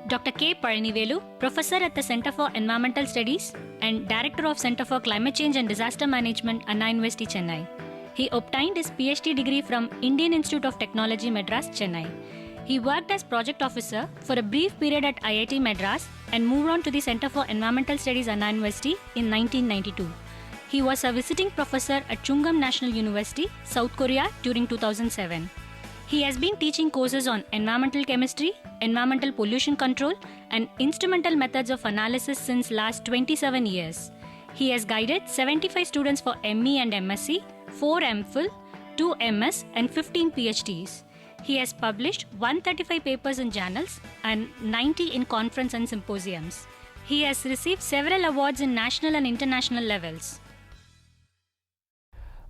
Dr. K. Paranivelu, Professor at the Center for Environmental Studies and Director of Center for Climate Change and Disaster Management, Anna University, Chennai. He obtained his PhD degree from Indian Institute of Technology, Madras, Chennai. He worked as project officer for a brief period at IIT Madras and moved on to the Center for Environmental Studies, Anna University in 1992. He was a visiting professor at Chungam National University, South Korea during 2007. He has been teaching courses on environmental chemistry, environmental pollution control, and instrumental methods of analysis since last 27 years. He has guided 75 students for ME and MSc, 4 MPhil, 2 MS, and 15 PhDs. He has published 135 papers in journals and 90 in conference and symposiums. He has received several awards in national and international levels.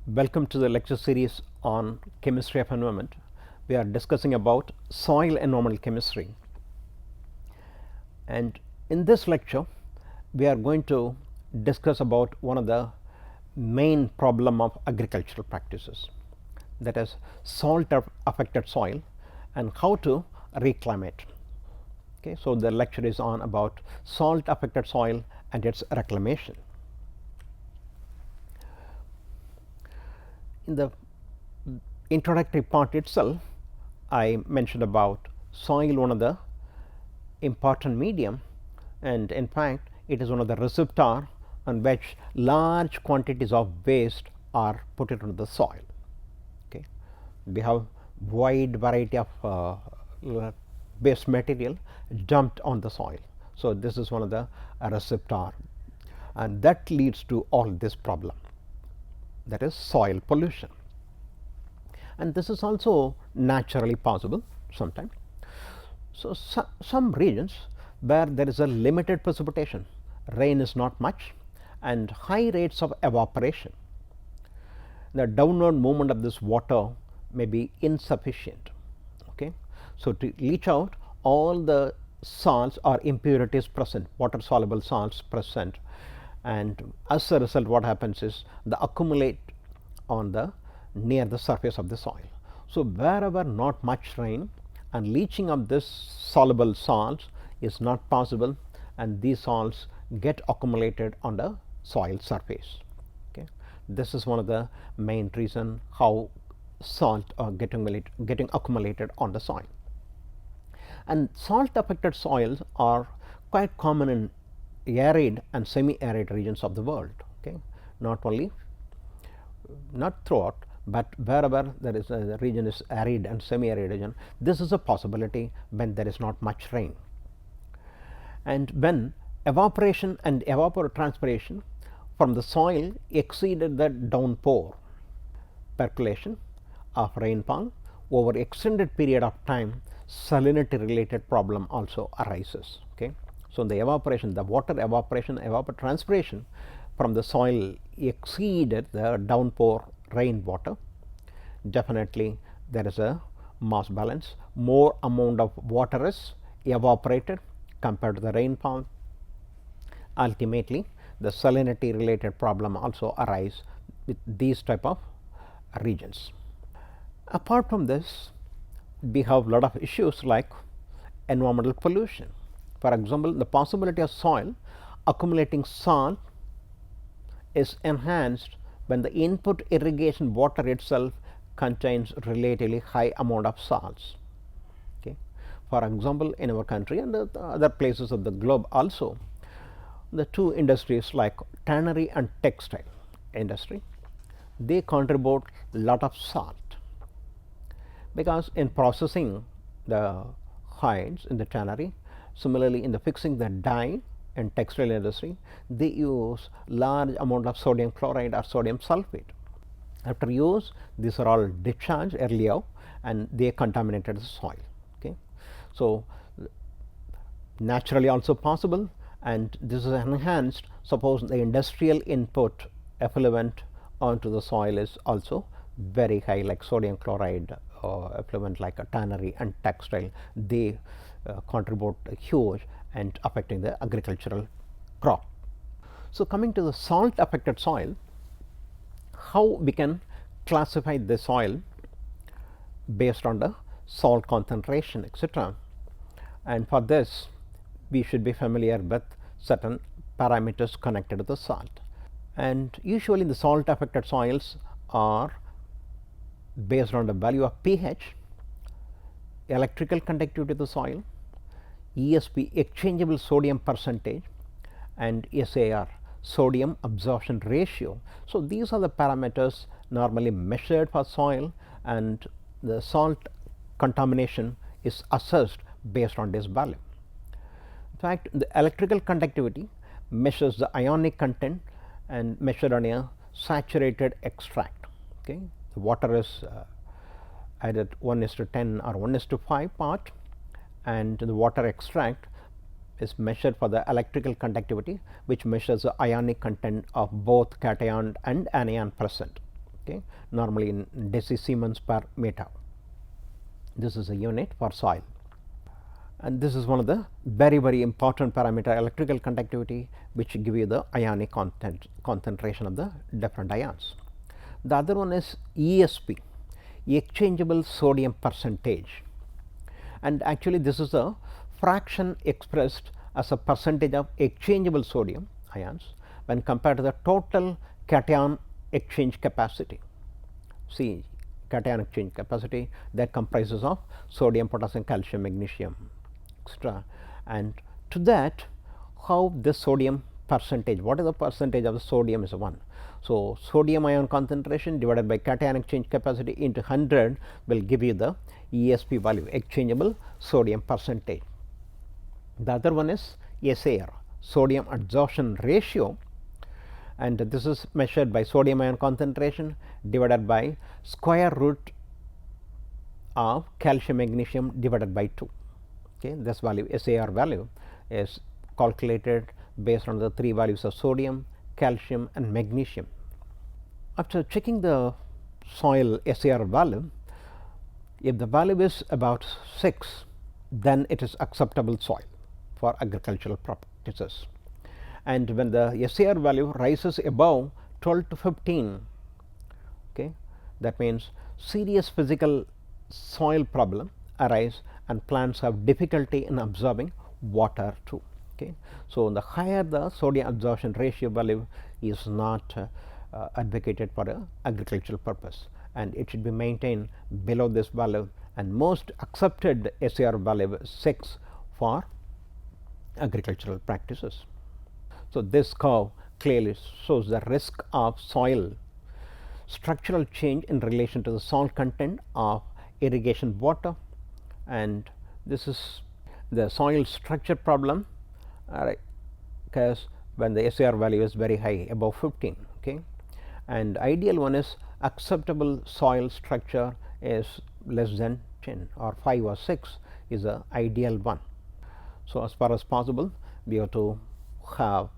Welcome to the lecture series on chemistry of environment. We are discussing about soil environmental chemistry, and in this lecture we are going to discuss about one of the main problem of agricultural practices, that is salt affected soil and how to reclaim it. Okay, so the lecture is on about salt affected soil and its reclamation. In the introductory part itself, I mentioned about soil, one of the important medium, and in fact it is one of the reservoir on which large quantities of waste are put into the soil. Okay. We have wide variety of waste material dumped on the soil. So, this is one of the reservoir, and that leads to all this problem, that is soil pollution. And this is also naturally possible sometimes. So, some regions where there is a limited precipitation, rain is not much, and high rates of evaporation, the downward movement of this water may be insufficient. Okay. So, to leach out all the salts or impurities present, water soluble salts present, and as a result what happens is the accumulate on the near the surface of the soil. So, wherever not much rain and leaching of this soluble salts is not possible, and these salts get accumulated on the soil surface. Okay. This is one of the main reason how salt are getting accumulated on the soil. And salt affected soils are quite common in arid and semi arid regions of the world. Okay. Not throughout, but wherever there is a region is arid and semi arid region, this is a possibility when there is not much rain. And when evaporation and evapotranspiration from the soil exceeded the downpour, percolation of rainfall over extended period of time, salinity related problem also arises. Okay. So, the evaporation, the water evaporation, evapotranspiration from the soil exceeded the downpour rainwater, definitely there is a mass balance, more amount of water is evaporated compared to the rainfall. Ultimately, the salinity related problem also arise with these type of regions. Apart from this, we have lot of issues like environmental pollution. For example, the possibility of soil accumulating salt is enhanced when the input irrigation water itself contains relatively high amount of salts. Okay. For example, in our country and the other places of the globe also, the two industries like tannery and textile industry, they contribute lot of salt, because in processing the hides in the tannery, similarly in the fixing the dye in textile industry, they use large amount of sodium chloride or sodium sulphate. After use, these are all discharged earlier and they contaminated the soil. Okay. So, naturally also possible, and this is enhanced suppose the industrial input effluent onto the soil is also very high, like sodium chloride effluent like a tannery and textile, they contribute huge and affecting the agricultural crop. So, coming to the salt affected soil, how we can classify the soil based on the salt concentration, etc. And for this we should be familiar with certain parameters connected to the salt. And usually the salt affected soils are based on the value of pH, electrical conductivity of the soil, ESP exchangeable sodium percentage, and SAR sodium absorption ratio. So, these are the parameters normally measured for soil, and the salt contamination is assessed based on this value. In fact, the electrical conductivity measures the ionic content and measured on a saturated extract. Okay. The water is either 1:10 or 1:5 part, and the water extract is measured for the electrical conductivity, which measures the ionic content of both cation and anion present, okay, normally in decisiemens per meter. This is a unit for soil, and this is one of the very important parameter, electrical conductivity, which give you the ionic concentration of the different ions. The other one is ESP, exchangeable sodium percentage, and actually this is a fraction expressed as a percentage of exchangeable sodium ions when compared to the total cation exchange capacity. See, cation exchange capacity that comprises of sodium, potassium, calcium, magnesium, etc. And to that, how this sodium percentage, what is the percentage of the sodium is 1. So, sodium ion concentration divided by cation exchange capacity into 100 will give you the ESP value, exchangeable sodium percentage. The other one is SAR, sodium adsorption ratio, and this is measured by sodium ion concentration divided by square root of calcium magnesium divided by 2. Okay, this value, SAR value, is calculated based on the 3 values of sodium, calcium, and magnesium. After checking the soil SAR value, if the value is about 6, then it is acceptable soil for agricultural practices. And when the SAR value rises above 12 to 15, okay, that means serious physical soil problem arise and plants have difficulty in absorbing water too. Okay. So, the higher the sodium absorption ratio value is not advocated for a agricultural purpose, and it should be maintained below this value, and most accepted SAR value is 6 for agricultural practices. So, this curve clearly shows the risk of soil structural change in relation to the salt content of irrigation water, and this is the soil structure problem because when the SAR value is very high, above 15. Okay. And ideal one is acceptable soil structure is less than 10 or 5 or 6 is a ideal one. So, as far as possible we have to have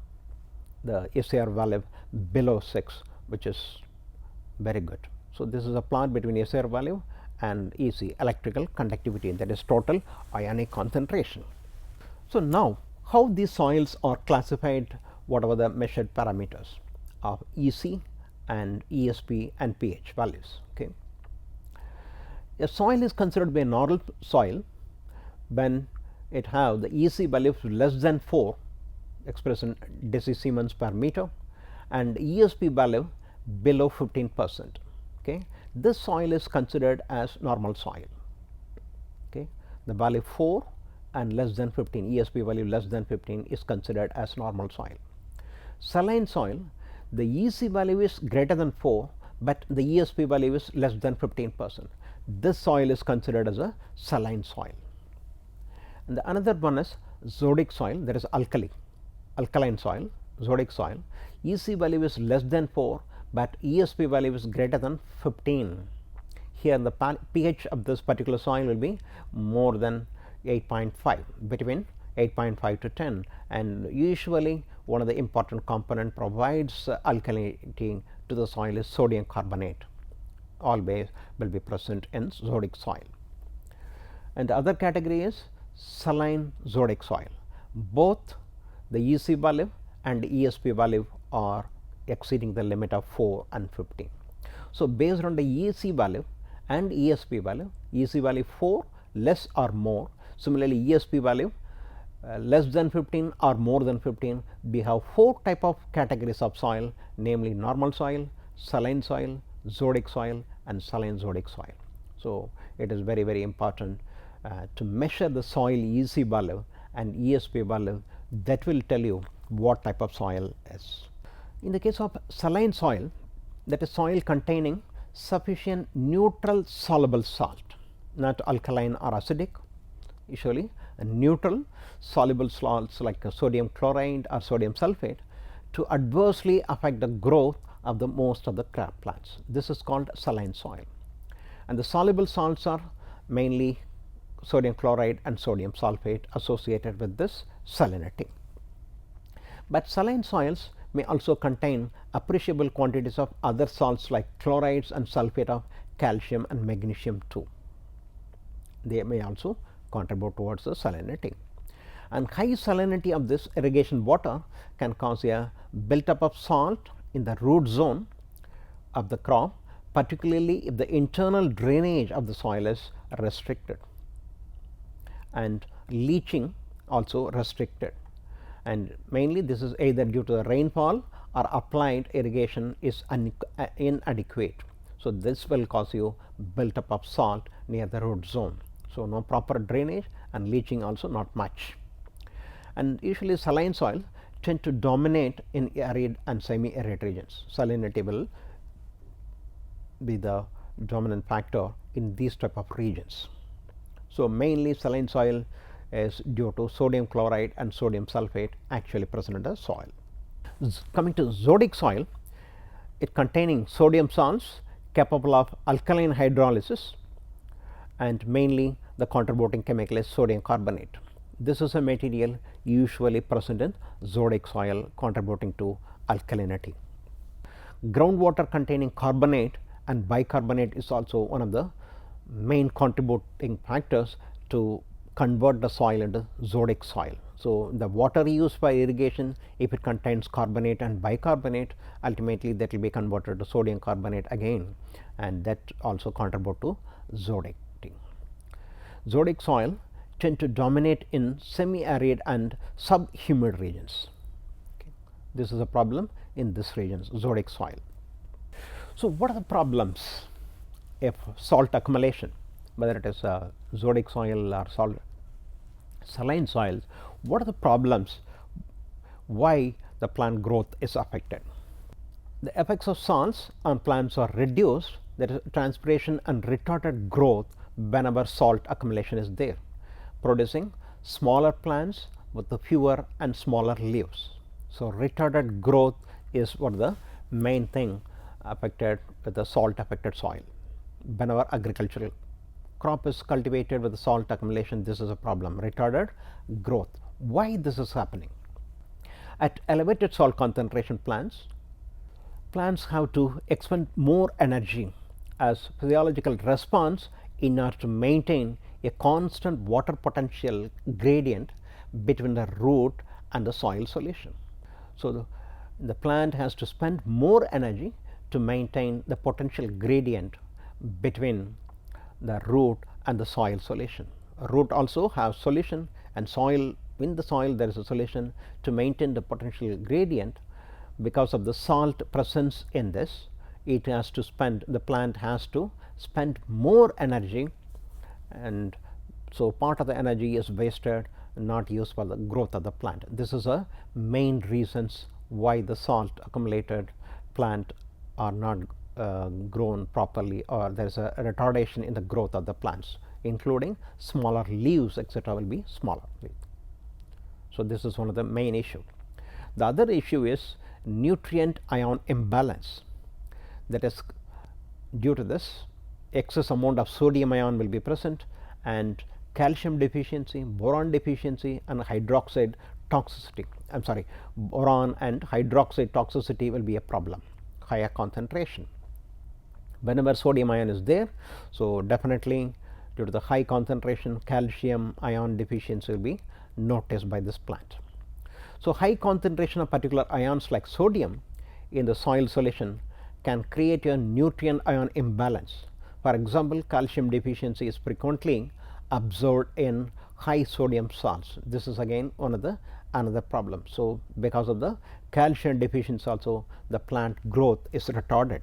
the SAR value below 6, which is very good. So, this is a plot between SAR value and EC, electrical conductivity, that is total ionic concentration. So, now how these soils are classified, whatever the measured parameters of EC and ESP and pH values. Okay. A soil is considered to be a normal soil when it have the EC value less than 4 expressed in decisiemens per meter and ESP value below 15%. Okay. This soil is considered as normal soil. Okay. The value 4 and less than 15, ESP value less than 15 is considered as normal soil. Saline soil, the EC value is greater than 4, but the ESP value is less than 15%. This soil is considered as a saline soil. And the another one is zodiac soil, that is alkaline soil, zodiac soil. EC value is less than 4, but ESP value is greater than 15. Here the pH of this particular soil will be more than 8.5, between 8.5 to 10, and usually one of the important component provides alkalinity to the soil is sodium carbonate. Always will be present in zodiac soil. And the other category is saline zodiac soil. Both the EC value and ESP value are exceeding the limit of 4 and 15. So, based on the EC value and ESP value, EC value 4 less or more, similarly ESP value less than 15 or more than 15, we have 4 type of categories of soil, namely normal soil, saline soil, zodiac soil and saline zodiac soil. So, it is very very important to measure the soil EC value and ESP value, that will tell you what type of soil is. In the case of saline soil, that is soil containing sufficient neutral soluble salt, not alkaline or acidic, usually a neutral soluble salts like sodium chloride or sodium sulphate to adversely affect the growth of the most of the crab plants. This is called saline soil, and the soluble salts are mainly sodium chloride and sodium sulphate associated with this salinity. But saline soils may also contain appreciable quantities of other salts like chlorides and sulphate of calcium and magnesium too. They may also contribute towards the salinity, and high salinity of this irrigation water can cause a built up of salt in the root zone of the crop, particularly if the internal drainage of the soil is restricted, and leaching also restricted, and mainly this is either due to the rainfall or applied irrigation is inadequate. So, this will cause you built up of salt near the root zone. So, no proper drainage and leaching also not much, and usually saline soil tend to dominate in arid and semi arid regions. Salinity will be the dominant factor in these type of regions. So, mainly saline soil is due to sodium chloride and sodium sulphate actually present in the soil. Coming to zodiac soil, it containing sodium salts capable of alkaline hydrolysis, and mainly the contributing chemical is sodium carbonate. This is a material usually present in zodiac soil contributing to alkalinity. Groundwater containing carbonate and bicarbonate is also one of the main contributing factors to convert the soil into zodiac soil. So, the water used for irrigation, if it contains carbonate and bicarbonate, ultimately that will be converted to sodium carbonate again, and that also contribute to zodiac. Zodiac soil tend to dominate in semi arid and subhumid regions. Okay. This is a problem in this region, zodiac soil. So, what are the problems if salt accumulation, whether it is zodiac soil or saline soils? What are the problems, why the plant growth is affected? The effects of salts on plants are reduced, that is transpiration and retarded growth whenever salt accumulation is there, producing smaller plants with the fewer and smaller leaves. So, retarded growth is what the main thing affected with the salt affected soil. Whenever agricultural crop is cultivated with the salt accumulation, this is a problem, retarded growth. Why this is happening? At elevated salt concentration plants have to expend more energy as physiological response in order to maintain a constant water potential gradient between the root and the soil solution. So, the plant has to spend more energy to maintain the potential gradient between the root and the soil solution. Root also have solution, and soil, in the soil there is a solution. To maintain the potential gradient, because of the salt presence in this, it has to spend, the plant has to spend more energy, and so part of the energy is wasted, not used for the growth of the plant. This is a main reasons why the salt accumulated plant are not grown properly, or there is a retardation in the growth of the plants, including smaller leaves etc. will be smaller. So, this is one of the main issue. The other issue is nutrient ion imbalance, that is due to this excess amount of sodium ion will be present, and calcium deficiency, boron deficiency and hydroxide toxicity, I am sorry, boron and hydroxide toxicity will be a problem, higher concentration. Whenever sodium ion is there, so definitely due to the high concentration, calcium ion deficiency will be noticed by this plant. So, high concentration of particular ions like sodium in the soil solution can create a nutrient ion imbalance. For example, calcium deficiency is frequently absorbed in high sodium salts. This is again another problem. So, because of the calcium deficiency also, the plant growth is retarded.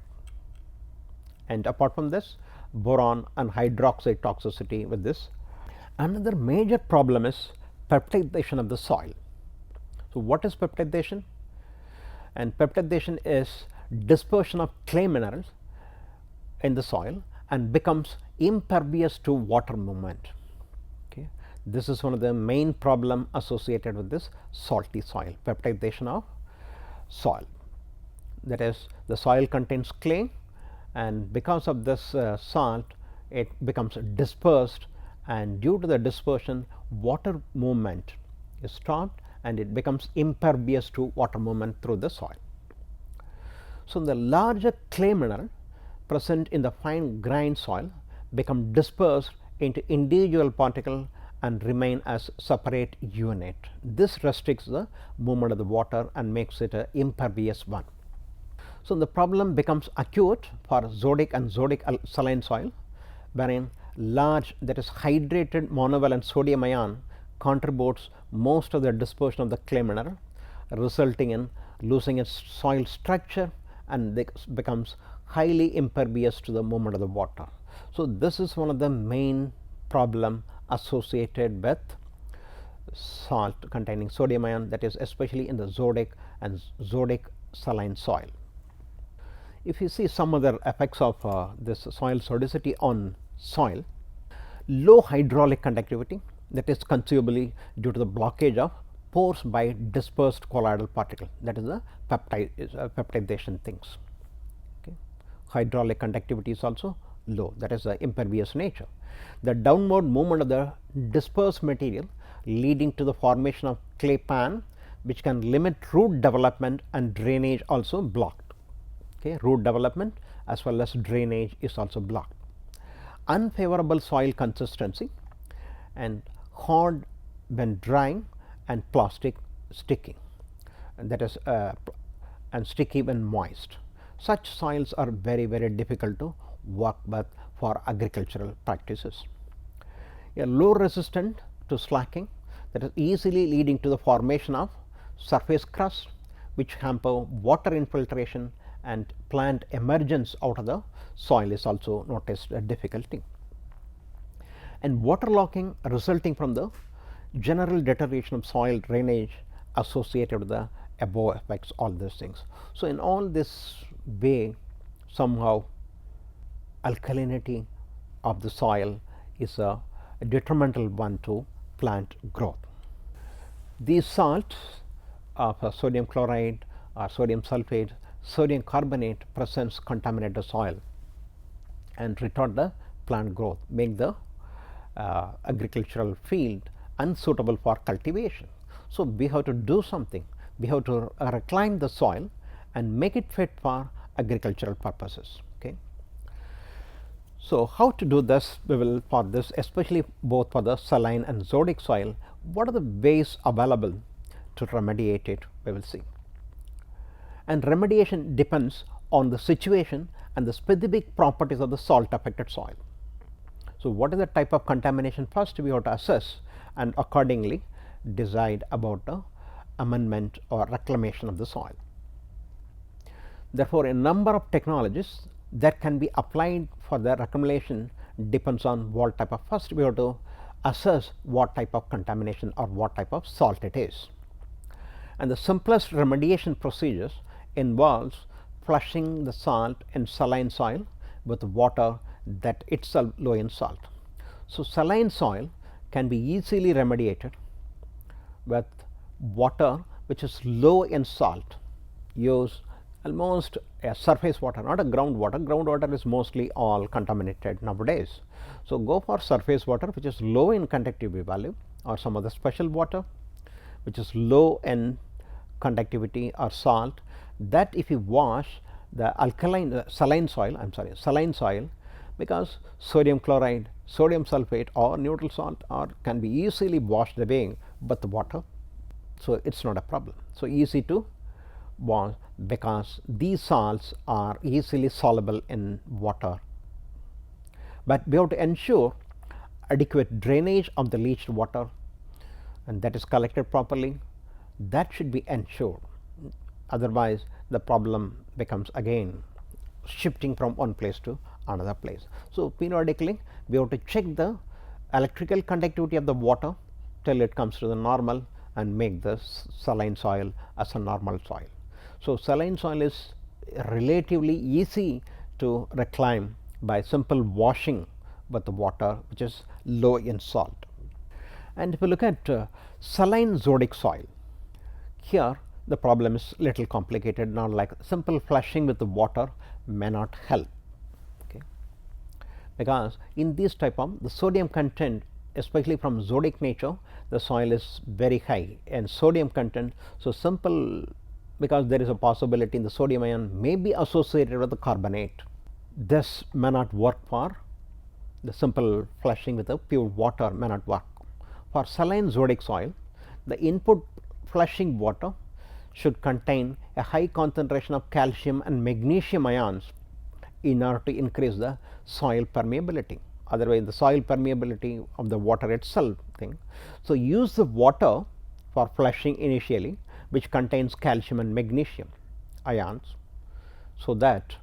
And apart from this, boron and hydroxide toxicity with this. Another major problem is peptidation of the soil. So, what is peptidation? And peptidation is dispersion of clay minerals in the soil and becomes impervious to water movement. Okay. This is one of the main problem associated with this salty soil, peptidation of soil. That is, the soil contains clay, and because of this salt, it becomes dispersed, and due to the dispersion, water movement is stopped and it becomes impervious to water movement through the soil. So, the larger clay mineral present in the fine grained soil become dispersed into individual particles and remain as separate unit. This restricts the movement of the water and makes it an impervious one. So, the problem becomes acute for zodic and zodic saline soil, wherein large, that is hydrated monovalent sodium ion contributes most of the dispersion of the clay mineral, resulting in losing its soil structure and becomes highly impervious to the movement of the water. So, this is one of the main problem associated with salt containing sodium ion, that is especially in the zodic and zodic saline soil. If you see some other effects of this soil sodicity on soil, low hydraulic conductivity, that is conceivably due to the blockage of pores by dispersed colloidal particle, that is the peptidation things. Okay. Hydraulic conductivity is also low, that is the impervious nature. The downward movement of the dispersed material leading to the formation of clay pan, which can limit root development, and drainage also blocked. Okay. Root development as well as drainage is also blocked. Unfavorable soil consistency and hard when drying and plastic sticking, and that is and sticky when moist. Such soils are very difficult to work with for agricultural practices. Low resistant to slacking, that is easily leading to the formation of surface crust, which hamper water infiltration and plant emergence out of the soil is also noticed a difficulty. And waterlogging resulting from the general deterioration of soil drainage associated with the above effects, all these things. So, in all this way, somehow alkalinity of the soil is a detrimental one to plant growth. These salts of sodium chloride or sodium sulphate, sodium carbonate presents contaminated soil and retard the plant growth, make the agricultural field unsuitable for cultivation. So, we have to do something, we have to reclaim the soil and make it fit for agricultural purposes. Okay. So, how to do this? We will, for this, especially both for the saline and zodic soil, what are the ways available to remediate it, we will see. And remediation depends on the situation and the specific properties of the salt affected soil. So, what is the type of contamination? First we have to assess and accordingly decide about the amendment or reclamation of the soil. Therefore, a number of technologies that can be applied for the reclamation depends on what type of, first we have to assess what type of contamination or what type of salt it is. And the simplest remediation procedures involves flushing the salt in saline soil with water that itself low in salt. So, saline soil can be easily remediated with water which is low in salt. Use almost a surface water, not a groundwater. Groundwater is mostly all contaminated nowadays. So, go for surface water which is low in conductivity value, or some other special water which is low in conductivity or salt, that if you wash the alkaline saline soil, because sodium chloride, sodium sulphate or neutral salt can be easily washed away with the water. So, it is not a problem. So, easy to wash because these salts are easily soluble in water, but we have to ensure adequate drainage of the leached water and that is collected properly, that should be ensured. Otherwise, the problem becomes again shifting from one place to another place. So, periodically we have to check the electrical conductivity of the water till it comes to the normal and make the saline soil as a normal soil. So, saline soil is relatively easy to reclaim by simple washing with the water which is low in salt. And if you look at saline zodic soil, here the problem is little complicated. Now, like simple flushing with the water may not help, okay, because in this type of the sodium content, especially from zodic nature, the soil is very high in sodium content. So, simple, because there is a possibility in the sodium ion may be associated with the carbonate, this may not work for the simple flushing with the pure water may not work. For saline zodic soil, the input flushing water should contain a high concentration of calcium and magnesium ions in order to increase the soil permeability. Otherwise, the soil permeability of the water itself thing. So, use the water for flushing initially which contains calcium and magnesium ions, so that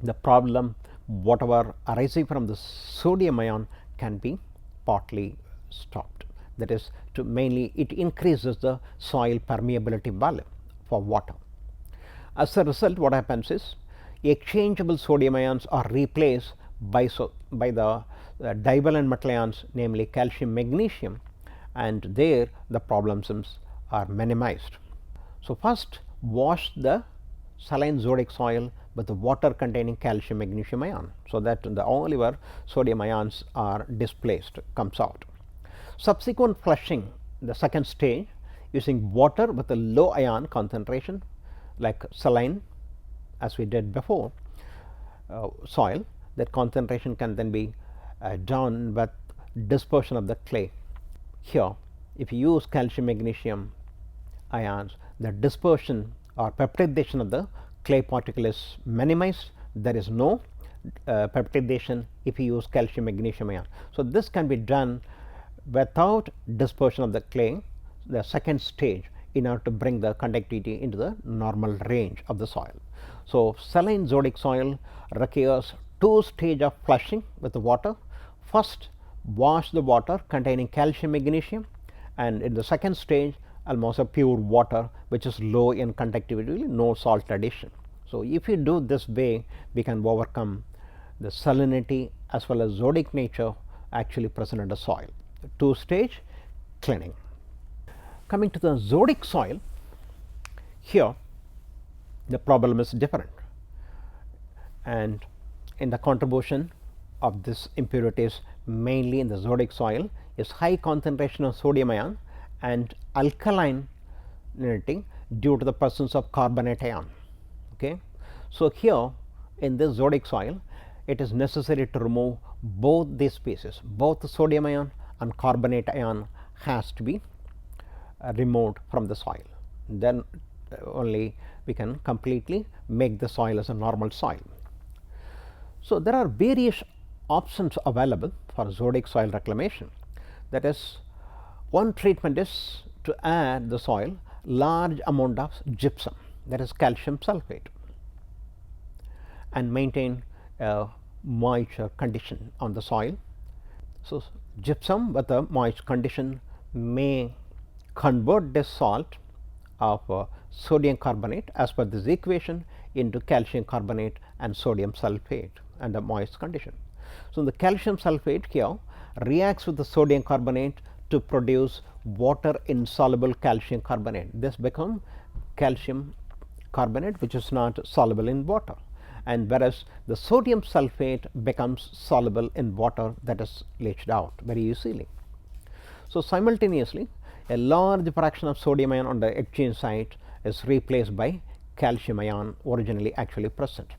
the problem whatever arising from the sodium ion can be partly stopped. That is, to mainly it increases the soil permeability value for water. As a result, what happens is exchangeable sodium ions are replaced by the divalent metal ions, namely calcium magnesium, and there the problems are minimized. So, first wash the saline zodic soil with the water containing calcium magnesium ion, so that the only where sodium ions are displaced comes out. Subsequent flushing, the second stage, using water with a low ion concentration like saline as we did before soil, that concentration can then be done with dispersion of the clay. Here if you use calcium magnesium ions, the dispersion or peptidation of the clay particle is minimized. There is no peptidation if you use calcium magnesium ion. So, this can be done without dispersion of the clay, the second stage, in order to bring the conductivity into the normal range of the soil. So, saline zodic soil requires two stages of flushing with the water. First, wash the water containing calcium magnesium, and in the second stage almost a pure water which is low in conductivity, no salt addition. So, if you do this way, we can overcome the salinity as well as zodic nature actually present in the soil. Two stage cleaning. Coming to the zodic soil, here the problem is different, and in the contribution of this impurities mainly in the zodic soil is high concentration of sodium ion and alkalinity due to the presence of carbonate ion. Okay. So, here in this zodic soil, it is necessary to remove both these species, both the sodium ion and carbonate ion has to be removed from the soil. Then only we can completely make the soil as a normal soil. So, there are various options available for zodic soil reclamation. That is, one treatment is to add the soil large amount of gypsum, that is calcium sulphate, and maintain a moisture condition on the soil. So, gypsum with a moist condition may convert this salt of sodium carbonate as per this equation into calcium carbonate and sodium sulphate under moist condition. So, the calcium sulphate here reacts with the sodium carbonate to produce water insoluble calcium carbonate. This becomes calcium carbonate which is not soluble in water, and whereas the sodium sulphate becomes soluble in water, that is leached out very easily. So, simultaneously a large fraction of sodium ion on the exchange site is replaced by calcium ion originally actually present.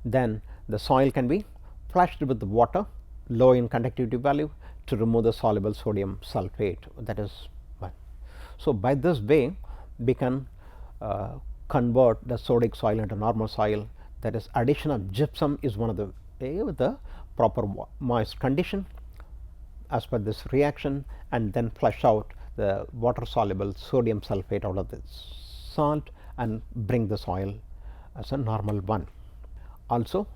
Then the soil can be flushed with the water low in conductivity value to remove the soluble sodium sulphate, that is one. So, by this way we can convert the zodic soil into normal soil, that is addition of gypsum is one of the way with the proper moist condition, as per this reaction and then flush out the water soluble sodium sulphate out of the salt and bring the soil as a normal one. Also,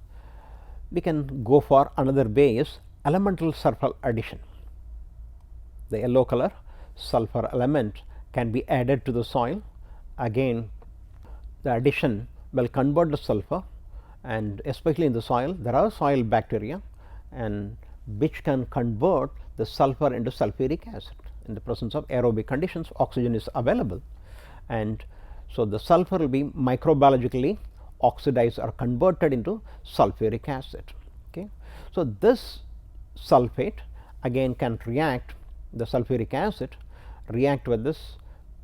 we can go for another way is elemental sulfur addition. The yellow color sulfur element can be added to the soil. Again, the addition will convert the sulfur, and especially in the soil there are soil bacteria and which can convert the sulfur into sulfuric acid. In the presence of aerobic conditions, oxygen is available, and so the sulfur will be microbiologically oxidized or converted into sulfuric acid. Okay. So, this sulphate again can react, the sulfuric acid react with this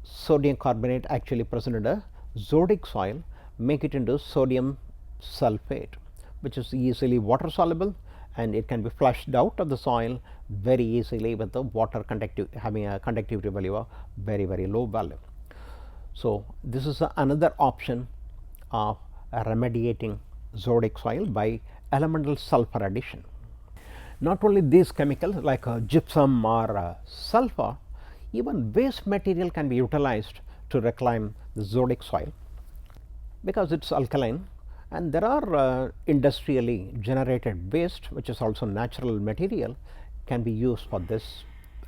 sodium carbonate actually present in a zodic soil, make it into sodium sulphate, which is easily water soluble, and it can be flushed out of the soil very easily with the water having a conductivity value of very low value. So, this is another option of remediating zodic soil by elemental sulfur addition. Not only these chemicals like gypsum or sulfur, even waste material can be utilized to reclaim the zodic soil because it is alkaline, and there are industrially generated waste which is also natural material can be used for this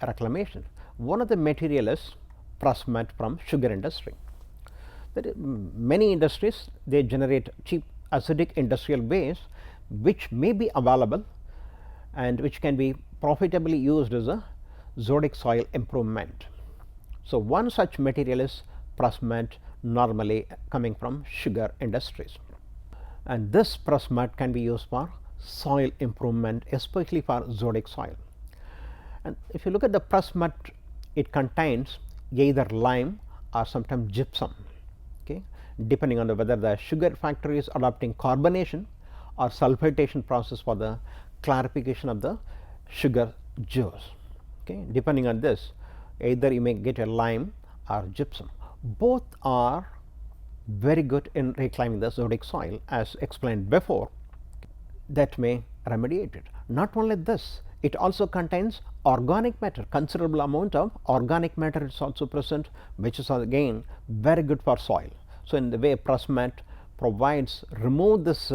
reclamation. One of the material is pressmud from sugar industry. There are many industries, they generate cheap acidic industrial waste which may be available and which can be profitably used as a zodic soil improvement. So, one such material is pressmud, normally coming from sugar industries, and this pressmud can be used for soil improvement, especially for zodic soil. And if you look at the pressmud, it contains either lime or sometimes gypsum, okay, depending on whether the sugar factory is adopting carbonation or sulphatation process for the clarification of the sugar juice. Okay. Depending on this, either you may get a lime or gypsum. Both are very good in reclaiming the zodic soil, as explained before, that may remediate it. Not only this, it also contains organic matter, considerable amount of organic matter is also present, which is again very good for soil. So, in the way pressmud provides, remove this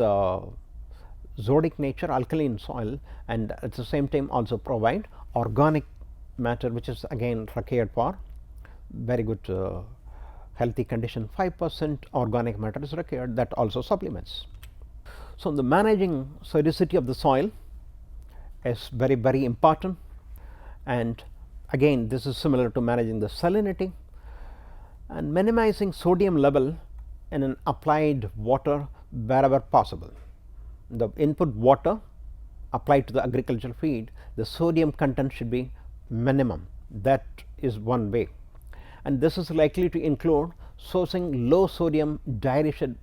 zodic nature alkaline soil, and at the same time also provide organic matter which is again required for very good healthy condition. 5% organic matter is required, that also supplements. So, the managing sodicity of the soil is very important, and again this is similar to managing the salinity and minimizing sodium level in an applied water wherever possible. The input water applied to the agricultural feed, the sodium content should be minimum. That is one way, and this is likely to include sourcing low sodium diluted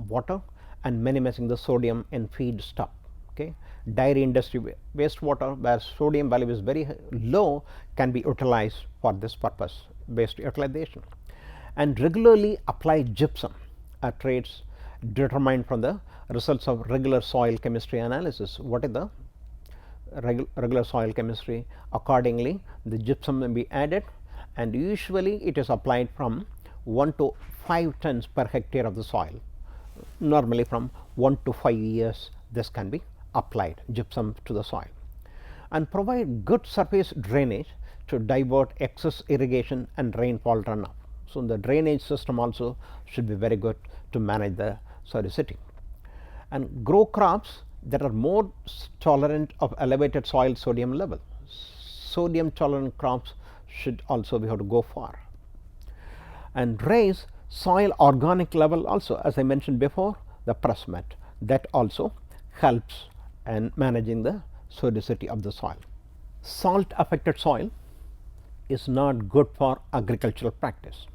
water and minimizing the sodium in feed stock. Okay. Dairy industry wastewater where sodium value is very low can be utilized for this purpose, waste utilization, and regularly apply gypsum at rates determined from the results of regular soil chemistry analysis. What is the regular soil chemistry? Accordingly, the gypsum may be added, and usually it is applied from 1 to 5 tons per hectare of the soil. Normally from 1 to 5 years this can be applied, gypsum to the soil, and provide good surface drainage to divert excess irrigation and rainfall runoff. So, the drainage system also should be very good to manage the sodicity, and grow crops that are more tolerant of elevated soil sodium level. Sodium tolerant crops should also we have to go for, and raise soil organic level also, as I mentioned before, the pressmud, that also helps in managing the sodicity of the soil. Salt affected soil is not good for agricultural practice,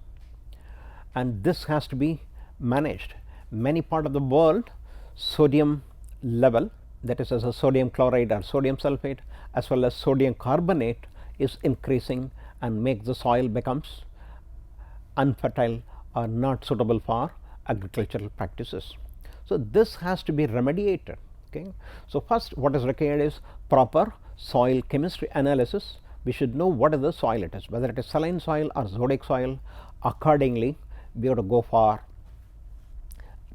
and this has to be managed. Many part of the world, sodium level, that is as a sodium chloride or sodium sulphate as well as sodium carbonate is increasing and makes the soil becomes unfertile or not suitable for agricultural practices. So, this has to be remediated. Okay. So, first what is required is proper soil chemistry analysis. We should know what is the soil it is, whether it is saline soil or zodiac soil. Accordingly, we have to go for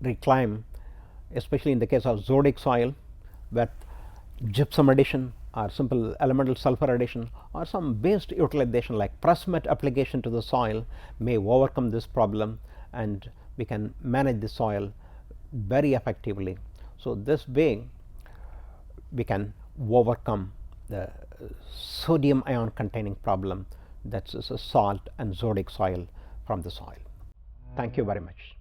reclaim, especially in the case of zodiac soil with gypsum addition or simple elemental sulfur addition or some based utilization like pressmet application to the soil may overcome this problem, and we can manage the soil very effectively. So, this way we can overcome the sodium ion containing problem, that is a salt and zodiac soil from the soil. Thank you very much.